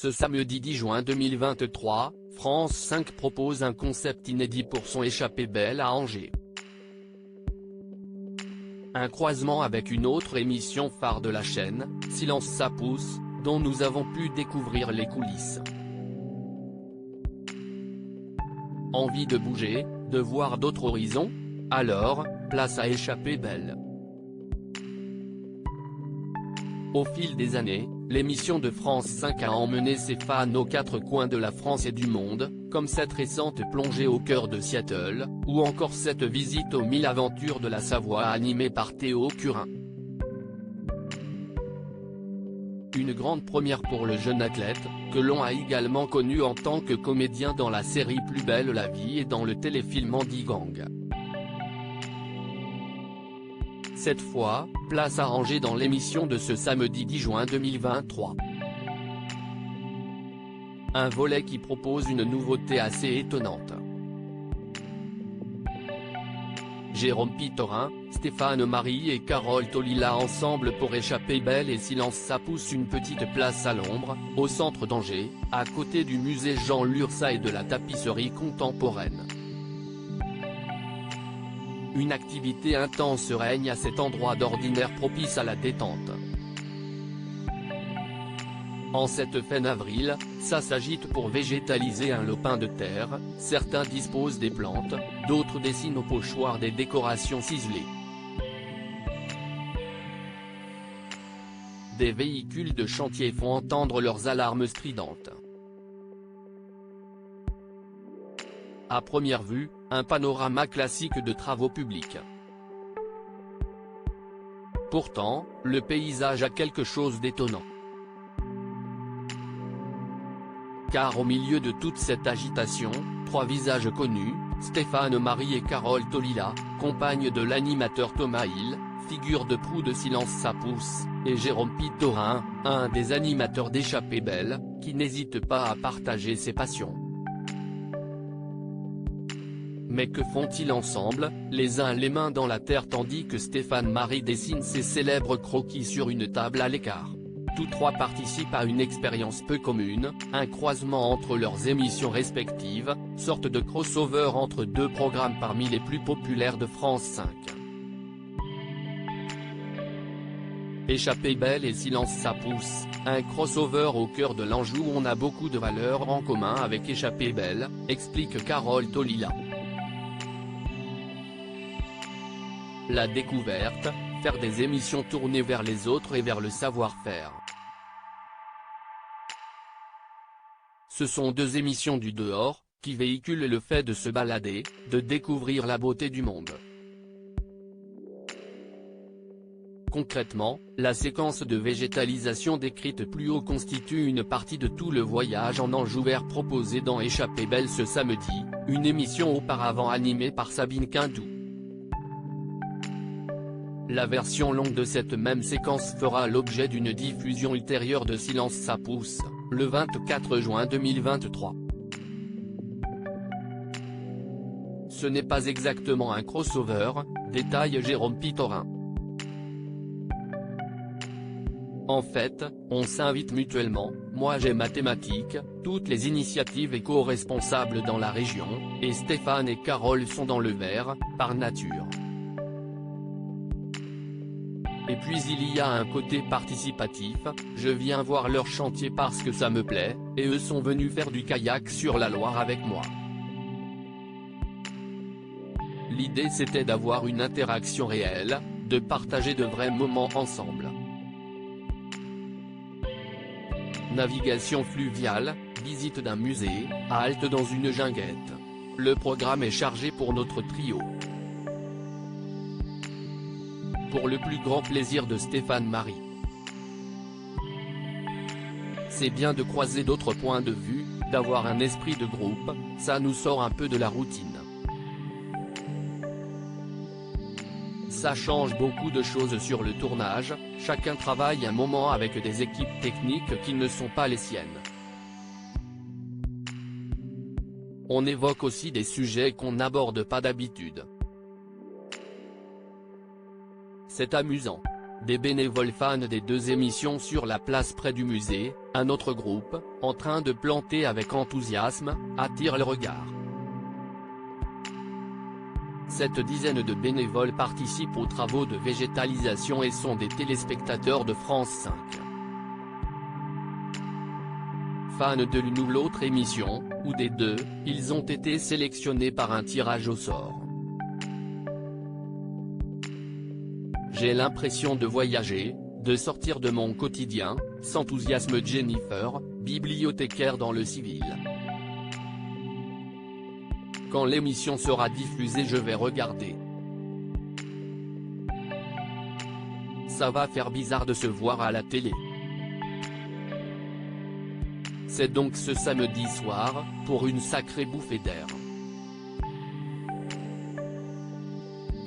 Ce samedi 10 juin 2023, France 5 propose un concept inédit pour son échappée belle à Angers. Un croisement avec une autre émission phare de la chaîne, Silence ça pousse, dont nous avons pu découvrir les coulisses. Envie de bouger, de voir d'autres horizons? Alors, place à Échappée belle. Au fil des années, l'émission de France 5 a emmené ses fans aux quatre coins de la France et du monde, comme cette récente plongée au cœur de Seattle, ou encore cette visite aux 1000 aventures de la Savoie animée par Théo Curin. Une grande première pour le jeune athlète, que l'on a également connu en tant que comédien dans la série Plus belle la vie et dans le téléfilm Andy Gang. Cette fois, place à Angers dans l'émission de ce samedi 10 juin 2023. Un volet qui propose une nouveauté assez étonnante. Jérôme Pitorin, Stéphane Marie et Carole Tolila ensemble pour Échappée belle et Silence ça pousse, une petite place à l'ombre, au centre d'Angers, à côté du musée Jean Lurçat et de la tapisserie contemporaine. Une activité intense règne à cet endroit d'ordinaire propice à la détente. En cette fin d'avril, ça s'agite pour végétaliser un lopin de terre, certains disposent des plantes, d'autres dessinent au pochoir des décorations ciselées. Des véhicules de chantier font entendre leurs alarmes stridentes. À première vue, un panorama classique de travaux publics. Pourtant, le paysage a quelque chose d'étonnant. Car au milieu de toute cette agitation, trois visages connus, Stéphane Marie et Carole Tolila, compagne de l'animateur Thomas Hill, figure de proue de Silence ça pousse, et Jérôme Pitorin, un des animateurs d'Échappée belle, qui n'hésite pas à partager ses passions. Mais que font-ils ensemble, les uns les mains dans la terre tandis que Stéphane Marie dessine ses célèbres croquis sur une table à l'écart? Tous trois participent à une expérience peu commune, un croisement entre leurs émissions respectives, sorte de crossover entre deux programmes parmi les plus populaires de France 5. Échappée belle et Silence ça pousse, un crossover au cœur de l'Anjou où on a beaucoup de valeurs en commun avec Échappée belle, explique Carole Tolila. La découverte, faire des émissions tournées vers les autres et vers le savoir-faire. Ce sont deux émissions du dehors, qui véhiculent le fait de se balader, de découvrir la beauté du monde. Concrètement, la séquence de végétalisation décrite plus haut constitue une partie de tout le voyage en Anjou vert proposé dans Échappée belle ce samedi, une émission auparavant animée par Sabine Quindou. La version longue de cette même séquence fera l'objet d'une diffusion ultérieure de Silence ça pousse, le 24 juin 2023. Ce n'est pas exactement un crossover, détaille Jérôme Pitorin. En fait, on s'invite mutuellement, moi j'ai mathématiques, toutes les initiatives éco-responsables dans la région, et Stéphane et Carole sont dans le vert, par nature. Et puis il y a un côté participatif, je viens voir leur chantier parce que ça me plaît, et eux sont venus faire du kayak sur la Loire avec moi. L'idée c'était d'avoir une interaction réelle, de partager de vrais moments ensemble. Navigation fluviale, visite d'un musée, halte dans une junguette. Le programme est chargé pour notre trio. Pour le plus grand plaisir de Stéphane Marie. C'est bien de croiser d'autres points de vue, d'avoir un esprit de groupe, ça nous sort un peu de la routine. Ça change beaucoup de choses sur le tournage, chacun travaille un moment avec des équipes techniques qui ne sont pas les siennes. On évoque aussi des sujets qu'on n'aborde pas d'habitude. C'est amusant. Des bénévoles fans des deux émissions sur la place près du musée, un autre groupe, en train de planter avec enthousiasme, attire le regard. Cette dizaine de bénévoles participent aux travaux de végétalisation et sont des téléspectateurs de France 5. Fans de l'une ou l'autre émission, ou des deux, ils ont été sélectionnés par un tirage au sort. J'ai l'impression de voyager, de sortir de mon quotidien, s'enthousiasme Jennifer, bibliothécaire dans le civil. Quand l'émission sera diffusée je vais regarder. Ça va faire bizarre de se voir à la télé. C'est donc ce samedi soir, pour une sacrée bouffée d'air.